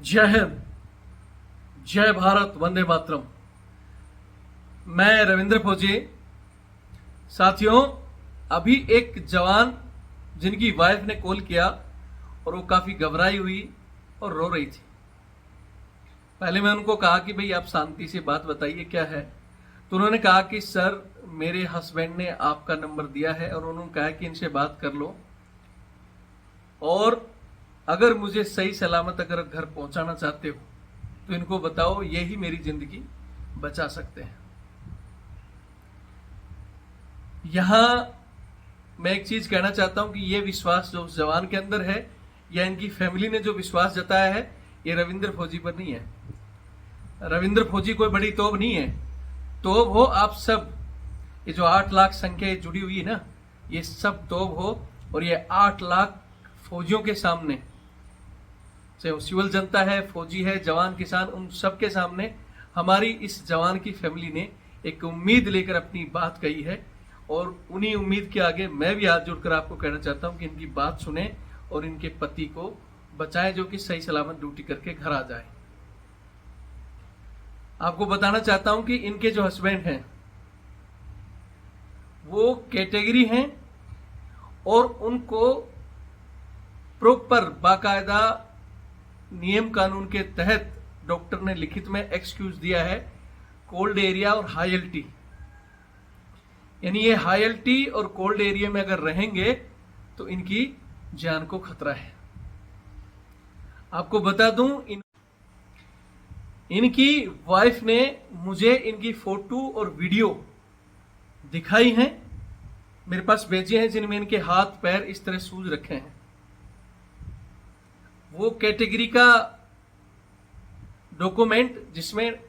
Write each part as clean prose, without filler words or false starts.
जय हिंद, जय भारत, वंदे मातरम। मैं रविंद्र फौजी। साथियों, अभी एक जवान जिनकी वाइफ ने कॉल किया और वो काफी घबराई हुई और रो रही थी। पहले मैं उनको कहा कि भाई आप शांति से बात बताइए क्या है। तो उन्होंने कहा कि सर, मेरे हस्बैंड ने आपका नंबर दिया है और उन्होंने कहा कि इनसे बात कर लो और अगर मुझे सही सलामत अगर घर पहुंचाना चाहते हो तो इनको बताओ, यही मेरी जिंदगी बचा सकते हैं। यहां मैं एक चीज कहना चाहता हूं कि यह विश्वास जो उस जवान के अंदर है या इनकी फैमिली ने जो विश्वास जताया है, ये रविंद्र फौजी पर नहीं है। रविंद्र फौजी कोई बड़ी तोप नहीं है। तोप हो आप सब, ये जो 8 लाख संख्या जुड़ी हुई है ना, ये सब तोप हो और ये 8 लाख फौजियों के सामने, चाहे वो सिविल जनता है, फौजी है, जवान, किसान, उन सब के सामने हमारी इस जवान की फैमिली ने एक उम्मीद लेकर अपनी बात कही है। और उन्हीं उम्मीद के आगे मैं भी हाथ जोड़कर आपको कहना चाहता हूं कि इनकी बात सुने और इनके पति को बचाएं, जो कि सही सलामत ड्यूटी करके घर आ जाए। आपको बताना चाहता हूं कि इनके जो हस्बैंड हैं वो कैटेगरी हैं और उनको प्रॉपर बाकायदा नियम कानून के तहत डॉक्टर ने लिखित में एक्सक्यूज दिया है, कोल्ड एरिया और हाई एल्टी। यानी ये हाई एल्टी और कोल्ड एरिया में अगर रहेंगे तो इनकी जान को खतरा है। आपको बता दूं, इनकी वाइफ ने मुझे इनकी फोटो और वीडियो दिखाई हैं, मेरे पास भेजे हैं, जिनमें इनके हाथ पैर इस तरह सूज रखे हैं। वो कैटेगरी का डॉक्यूमेंट जिसमें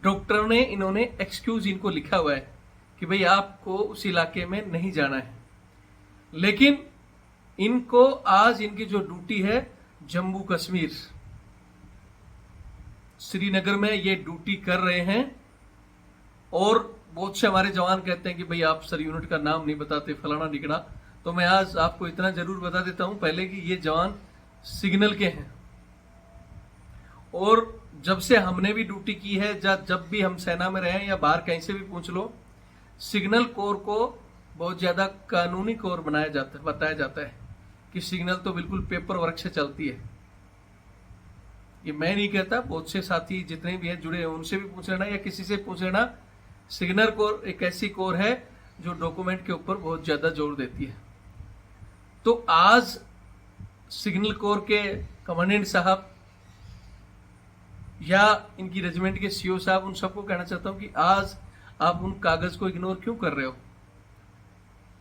डॉक्टर ने इन्होंने एक्सक्यूज इनको लिखा हुआ है कि भाई आपको उस इलाके में नहीं जाना है। लेकिन इनको आज इनकी जो ड्यूटी है जम्मू कश्मीर, श्रीनगर में ये ड्यूटी कर रहे हैं। और बहुत से हमारे जवान कहते हैं कि भाई आप सर यूनिट का नाम नहीं बताते, फलाना निकड़ा। तो मैं आज आपको इतना जरूर बता देता हूं पहले कि ये जवान सिग्नल के हैं। और जब से हमने भी ड्यूटी की है, जब भी हम सेना में रहे या बाहर कहीं से भी पूछ लो, सिग्नल कोर को बहुत ज्यादा कानूनी कोर बताया जाता है कि सिग्नल तो बिल्कुल पेपर वर्क से चलती है। ये मैं नहीं कहता, बहुत से साथी जितने भी हैं जुड़े हैं उनसे भी पूछ लेना या किसी से पूछ लेना। सिग्नल कोर एक ऐसी कोर है जो डॉक्यूमेंट के ऊपर बहुत ज्यादा जोर देती है। तो आज सिग्नल कोर के कमांडेंट साहब या इनकी रेजिमेंट के सीओ साहब, उन सबको कहना चाहता हूं कि आज आप उन कागज को इग्नोर क्यों कर रहे हो?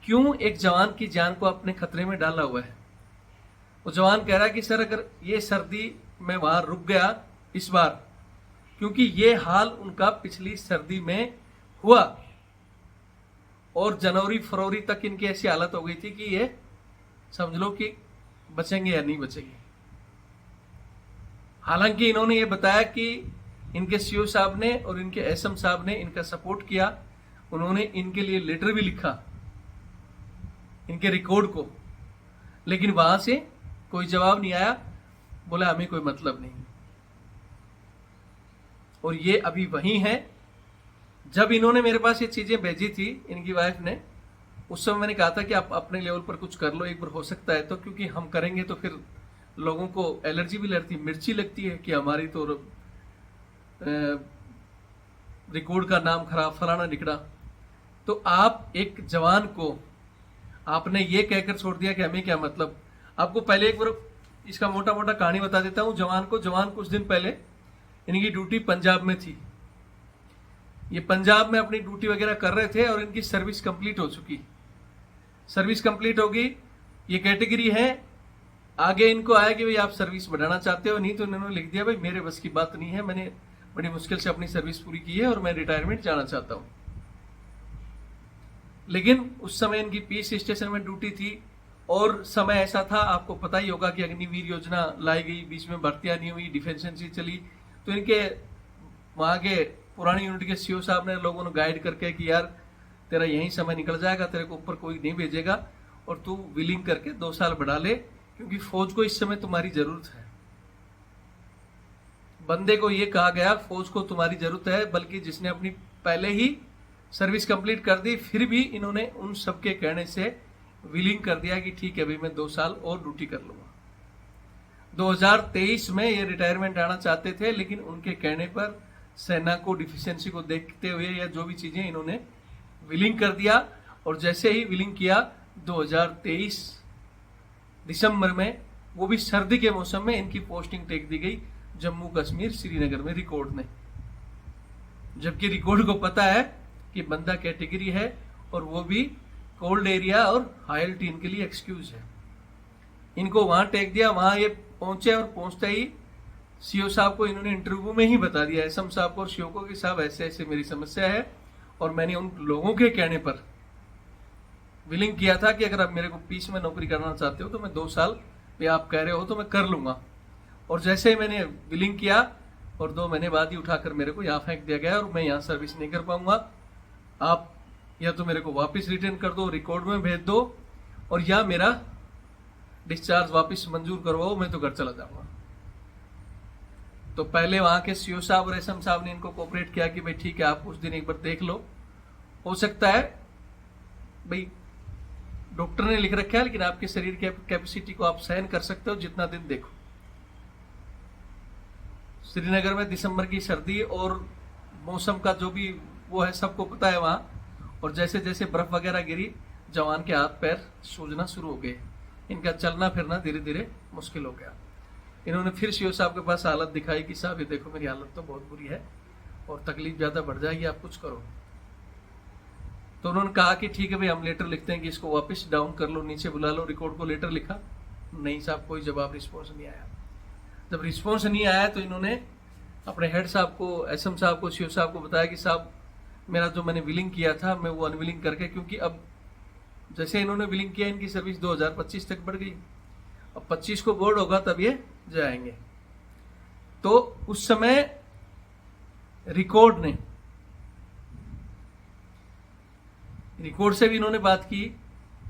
क्यों एक जवान की जान को अपने खतरे में डाला हुआ है? वो जवान कह रहा है कि सर, अगर ये सर्दी में वहां रुक गया इस बार, क्योंकि ये हाल उनका पिछली सर्दी में हुआ और जनवरी फरवरी तक इनकी ऐसी हालत हो गई थी कि ये समझ लो कि बचेंगे या नहीं बचेंगे। हालांकि इन्होंने ये बताया कि इनके सीओ साहब ने और इनके एसएम साहब ने इनका सपोर्ट किया, उन्होंने इनके लिए लेटर भी लिखा इनके रिकॉर्ड को, लेकिन वहां से कोई जवाब नहीं आया। बोला हमें कोई मतलब नहीं। और ये अभी वहीं है। जब इन्होंने मेरे पास ये चीजें भेजी थी इनकी वाइफ ने, उस समय मैंने कहा था कि आप अपने लेवल पर कुछ कर लो एक बार, हो सकता है तो, क्योंकि हम करेंगे तो फिर लोगों को एलर्जी भी लगती है, मिर्ची लगती है कि हमारी तो रिकॉर्ड का नाम खराब, फलाना निकला। तो आप एक जवान को आपने ये कहकर छोड़ दिया कि हमें क्या मतलब। आपको पहले एक बार इसका मोटा मोटा कहानी बता देता हूं। जवान कुछ दिन पहले इनकी ड्यूटी पंजाब में थी। ये पंजाब में अपनी ड्यूटी वगैरह कर रहे थे और इनकी सर्विस कंप्लीट हो चुकी। सर्विस कंप्लीट होगी, ये कैटेगरी है। आगे इनको आया कि भाई आप सर्विस बढ़ाना चाहते हो, नहीं तो इन्होंने लिख दिया भाई मेरे बस की बात नहीं है, मैंने बड़ी मुश्किल से अपनी सर्विस पूरी की है और मैं रिटायरमेंट जाना चाहता हूं। लेकिन उस समय इनकी पीस स्टेशन में ड्यूटी थी और समय ऐसा था, आपको पता ही होगा कि अग्निवीर योजना लाई गई, बीच में भर्तियां नहीं हुई, डिफेंसेंसी चली। तो इनके वहां के पुरानी यूनिट के सीओ साहब ने लोगों ने गाइड करके कि यार तेरा यही समय निकल जाएगा, तेरे को ऊपर कोई नहीं भेजेगा और तू विलिंग करके 2 साल बढ़ा ले, क्योंकि फौज को इस समय तुम्हारी जरूरत है। बंदे को ये कहा गया फौज को तुम्हारी जरूरत है, बल्कि जिसने अपनी पहले ही सर्विस कंप्लीट कर दी, फिर भी इन्होंने उन सबके कहने से विलिंग कर दिया कि ठीक है भाई मैं 2 साल और ड्यूटी कर लूंगा। 2023 में ये रिटायरमेंट आना चाहते थे, लेकिन उनके कहने पर सेना को डिफिशियंसी को देखते हुए या जो भी चीजें इन्होंने विलिंग कर दिया। और जैसे ही विलिंग किया 2023 दिसंबर में, वो भी सर्दी के मौसम में, इनकी पोस्टिंग टेक दी गई जम्मू कश्मीर श्रीनगर में रिकॉर्ड ने। जबकि रिकॉर्ड को पता है कि बंदा कैटेगरी है और वो भी कोल्ड एरिया और हाई एल्टीट्यूड के लिए एक्सक्यूज है। इनको वहां टेक दिया, वहां ये पहुंचे और पहुंचते ही सीओ साहब को इन्होंने इंटरव्यू में ही बता दिया, एसएम साहब को और सीओ को, कि साहब ऐसे ऐसे मेरी समस्या है और मैंने उन लोगों के कहने पर विलिंग किया था कि अगर आप मेरे को पीस में नौकरी करना चाहते हो तो मैं 2 साल पे आप कह रहे हो तो मैं कर लूंगा। और जैसे ही मैंने विलिंग किया और 2 महीने बाद ही उठाकर मेरे को यहाँ फेंक दिया गया और मैं यहाँ सर्विस नहीं कर पाऊंगा। आप या तो मेरे को वापस रिटर्न कर दो, रिकॉर्ड में भेज दो, और या मेरा डिस्चार्ज वापस मंजूर करवाओ, मैं तो घर चला जाऊंगा। तो पहले वहां के सीओ साहब और एसएम साहब ने इनको कोऑपरेट किया कि भाई ठीक है आप कुछ दिन एक बार देख लो, हो सकता है भाई डॉक्टर ने लिख रखा है लेकिन आपके शरीर के कैपेसिटी को आप सहन कर सकते हो जितना दिन देखो। श्रीनगर में दिसंबर की सर्दी और मौसम का जो भी वो है सबको पता है वहां, और जैसे जैसे बर्फ वगैरह गिरी जवान के हाथ पैर सूजना शुरू हो गए, इनका चलना फिरना धीरे धीरे मुश्किल हो गया। इन्होंने फिर सीओ साहब के पास हालत दिखाई कि साहब ये देखो मेरी हालत तो बहुत बुरी है और तकलीफ ज्यादा बढ़ जाएगी, आप कुछ करो। तो उन्होंने कहा कि ठीक है भाई हम लेटर लिखते हैं कि इसको वापस डाउन कर लो, नीचे बुला लो। रिकॉर्ड को लेटर लिखा, नहीं साहब कोई जवाब रिस्पॉन्स नहीं आया। जब रिस्पॉन्स नहीं आया तो इन्होंने अपने हेड साहब को, एसएम साहब को, सीओ साहब को बताया कि साहब मेरा जो मैंने विलिंग किया था मैं वो अनविलिंग करके, क्योंकि अब जैसे इन्होंने विलिंग किया इनकी सर्विस 2025 तक बढ़ गई, अब 25 को बोर्ड होगा तब ये जाएंगे। तो उस समय रिकॉर्ड से भी इन्होंने बात की,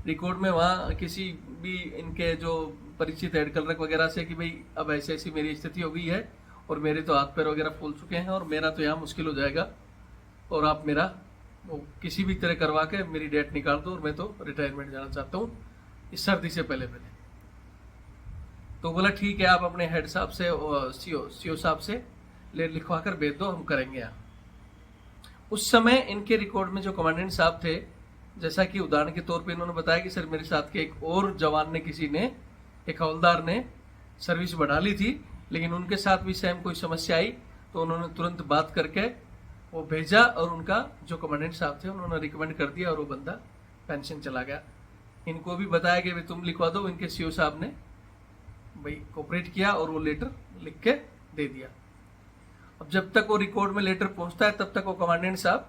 रिकॉर्ड में वहां किसी भी इनके जो परिचित हेड क्लर्क वगैरह से कि भाई अब ऐसी ऐसी मेरी स्थिति हो गई है और मेरे तो हाथ पैर वगैरह फूल चुके हैं और मेरा तो यहाँ मुश्किल हो जाएगा और आप मेरा वो किसी भी तरह करवा के मेरी डेट निकाल दो और मैं तो रिटायरमेंट जाना चाहता हूँ इस सर्दी से पहले। तो बोला ठीक है आप अपने हेड साहब से, सीओ साहब से लिखवा कर भेज दो, हम करेंगे यहाँ। उस समय इनके रिकॉर्ड में जो कमांडेंट साहब थे, जैसा कि उदाहरण के तौर पे इन्होंने बताया कि सर मेरे साथ के एक और जवान ने, किसी ने, एक हवलदार ने सर्विस बढ़ा ली थी, लेकिन उनके साथ भी सेम कोई समस्या आई तो उन्होंने तुरंत बात करके वो भेजा और उनका जो कमांडेंट साहब थे उन्होंने रिकमेंड कर दिया और वो बंदा पेंशन चला गया। इनको भी बताया कि भाई तुम लिखवा दो, इनके सीओ साहब ने भाई कोऑपरेट किया और वो लेटर लिख के दे दिया। अब जब तक वो रिकॉर्ड में लेटर पहुंचता है तब तक वो कमांडेंट साहब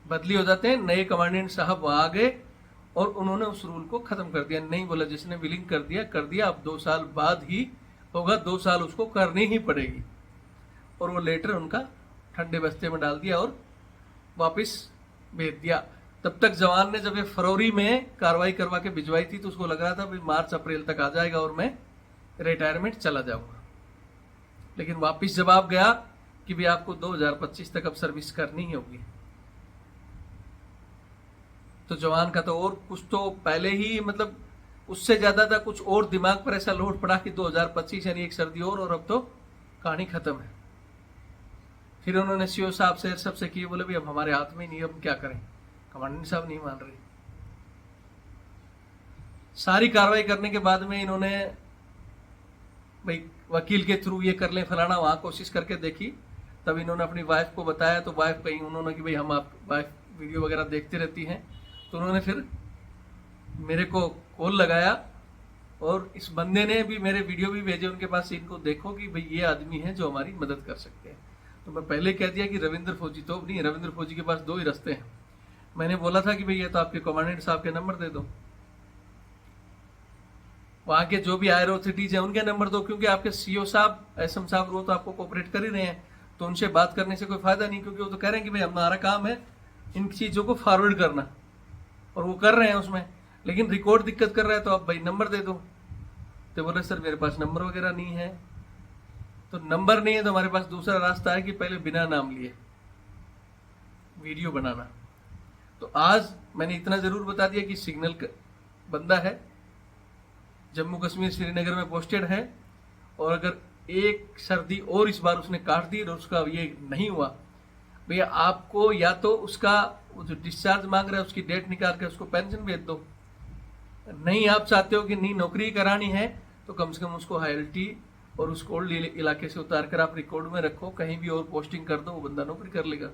बदली हो जाते हैं, नए कमांडेंट साहब वहां आ गए और उन्होंने उस रूल को खत्म कर दिया। नहीं बोला जिसने विलिंग कर दिया, अब 2 साल बाद ही होगा, 2 साल उसको करनी ही पड़ेगी। और वो लेटर उनका ठंडे बस्ते में डाल दिया और वापस भेज दिया। तब तक जवान ने जब ये फरवरी में कार्रवाई करवा के भिजवाई थी तो उसको लग रहा था भाई मार्च अप्रैल तक आ जाएगा और मैं रिटायरमेंट चला जाऊंगा। लेकिन वापस जवाब गया कि भाई आपको 2025 तक अब सर्विस करनी ही होगी। तो जवान का तो और कुछ तो पहले ही मतलब उससे ज्यादा था, कुछ और दिमाग पर ऐसा लोड पड़ा कि 2025 यानी एक सर्दी और अब तो कहानी खत्म है। फिर उन्होंने सीओ साहब से सबसे किए, बोले भाई अब हमारे हाथ में नहीं, अब क्या करें। कमांडेंट साहब नहीं मान रहे। सारी कार्रवाई करने के बाद में इन्होंने भाई वकील के थ्रू ये कर ले फलाना, वहां कोशिश करके देखी। तब इन्होंने अपनी वाइफ को बताया तो वाइफ कही उन्होंने कि भाई हम आप वाइफ वीडियो वगैरह देखती रहती हैं। तो उन्होंने फिर मेरे को कॉल लगाया और इस बंदे ने भी मेरे वीडियो भी भेजे उनके पास, इनको देखो कि भाई ये आदमी है जो हमारी मदद कर सकते हैं। तो मैं पहले कह दिया कि रविंद्र फौजी तो नहीं, रविंद्र फौजी के पास 2 ही रास्ते हैं। मैंने बोला था कि भाई ये तो आपके कमांडेंट साहब के नंबर दे दो, वहां के जो भी आयर अथॉरिटीज है उनके नंबर दो, क्योंकि आपके सीओ साहब, एसएम साहब वो तो आपको कोऑपरेट कर ही रहे हैं, तो उनसे बात करने से कोई फायदा नहीं, क्योंकि वो तो कह रहे हैं कि भाई हमारा काम है इन चीजों को फॉरवर्ड करना और वो कर रहे हैं उसमें, लेकिन रिकॉर्ड दिक्कत कर रहा है तो आप भाई नंबर दे दो। तो बोले सर मेरे पास नंबर वगैरह नहीं है। तो नंबर नहीं है तो हमारे पास दूसरा रास्ता है कि पहले बिना नाम लिए वीडियो बनाना। तो आज मैंने इतना जरूर बता दिया कि सिग्नल बंदा है, जम्मू कश्मीर श्रीनगर में पोस्टेड है, और अगर एक सर्दी और इस बार उसने काट दी और उसका ये नहीं हुआ, भैया आपको या तो उसका जो डिस्चार्ज मांग रहा है उसकी डेट निकाल कर उसको पेंशन भेज दो। नहीं आप चाहते हो कि नहीं नौकरी करानी है तो कम से कम उसको हायल्टी और उस कोल्ड इलाके से उतार कर आप रिकॉर्ड में रखो, कहीं भी और पोस्टिंग कर दो, वो बंदा नौकरी कर लेगा।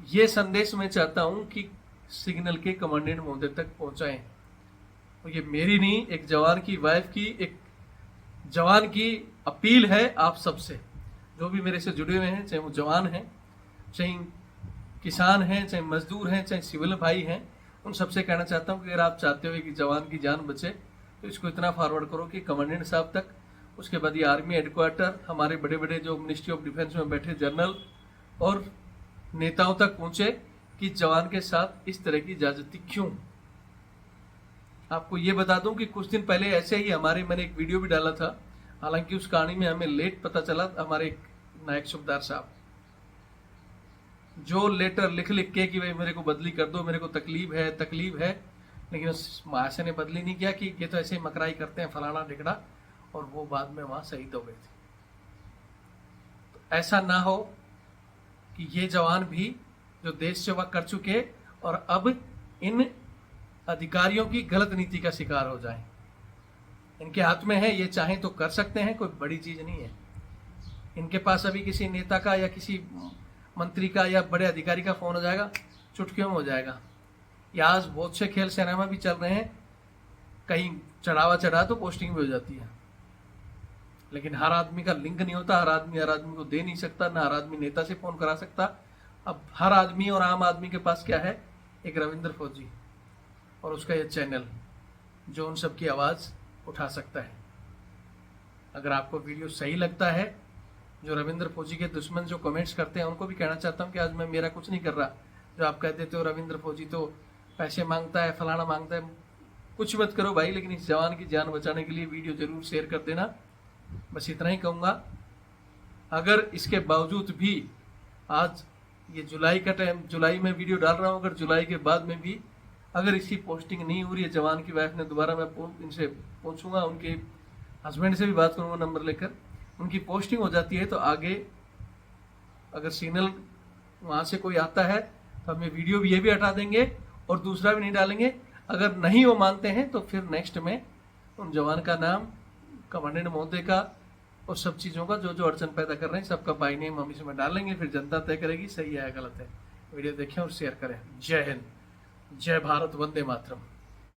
ये संदेश मैं चाहता हूं कि सिग्नल के कमांडेंट महोदय तक पहुंचाएं। और ये मेरी नहीं, एक जवान की वाइफ की, एक जवान की अपील है आप सबसे, जो भी मेरे से जुड़े हुए हैं, चाहे वो जवान हैं, चाहे किसान हैं, चाहे मजदूर हैं, चाहे सिविल भाई हैं, उन सबसे कहना चाहता हूं कि अगर आप चाहते हो कि जवान की जान बचे तो इसको इतना फॉरवर्ड करो कि कमांडेंट साहब तक, उसके बाद ये आर्मी हेडक्वार्टर, हमारे बड़े बड़े जो मिनिस्ट्री ऑफ डिफेंस में बैठे जनरल और नेताओं तक पहुंचे कि जवान के साथ इस तरह की ज्यादती क्यों। आपको ये बता दूं कि कुछ दिन पहले ऐसे ही मैंने एक वीडियो भी डाला था, हालांकि उस कहानी में हमें लेट पता चला, हमारे नायक सुबेदार साहब जो लेटर लिख लिख के कि भाई मेरे को बदली कर दो, मेरे को तकलीफ है, लेकिन उस महाशय ने बदली नहीं किया कि ये तो ऐसे ही मकराई करते हैं फलाना ढिकड़ा, और वो बाद में वहां शहीद हो गए थे। तो ऐसा ना हो कि ये जवान भी जो देश सेवा कर चुके और अब इन अधिकारियों की गलत नीति का शिकार हो जाएं। इनके हाथ में है, ये चाहें तो कर सकते हैं, कोई बड़ी चीज नहीं है। इनके पास अभी किसी नेता का या किसी मंत्री का या बड़े अधिकारी का फोन हो जाएगा, चुटकियों में हो जाएगा। या आज बहुत से खेल सेना में भी चल रहे हैं, कहीं चढ़ा तो पोस्टिंग भी हो जाती है। लेकिन हर आदमी का लिंक नहीं होता, हर आदमी को दे नहीं सकता, ना हर आदमी नेता से फोन करा सकता। अब हर आदमी और आम आदमी के पास क्या है, एक रविंद्र फौजी और उसका ये चैनल जो उन सबकी आवाज उठा सकता है। अगर आपको वीडियो सही लगता है, जो रविंद्र फौजी के दुश्मन जो कमेंट्स करते हैं उनको भी कहना चाहता हूं कि आज मैं मेरा कुछ नहीं कर रहा। जो आप कह देते हो रविंद्र फौजी तो पैसे मांगता है, फलाना मांगता है, कुछ मत करो भाई, लेकिन इस जवान की जान बचाने के लिए वीडियो जरूर शेयर कर देना। बस इतना ही कहूंगा। अगर इसके बावजूद भी आज ये जुलाई का टाइम, जुलाई में वीडियो डाल रहा हूं, अगर जुलाई के बाद में भी अगर इसकी पोस्टिंग नहीं हो रही है, जवान की वाइफ ने दोबारा, मैं इनसे पूछूंगा, उनके हस्बैंड से भी बात करूंगा नंबर लेकर, उनकी पोस्टिंग हो जाती है तो आगे अगर सिग्नल वहां से कोई आता है तो हमें वीडियो भी ये भी हटा देंगे और दूसरा भी नहीं डालेंगे। अगर नहीं वो मानते हैं तो फिर नेक्स्ट में उन जवान का नाम, कमांडेंट महोदय का और सब चीज़ों का जो जो अड़चन पैदा कर रहे हैं सबका बाई नेम हम इसमें डालेंगे, फिर जनता तय करेगी सही है या गलत है। वीडियो देखें और शेयर करें। जय हिंद, जय भारत, वंदे मातरम।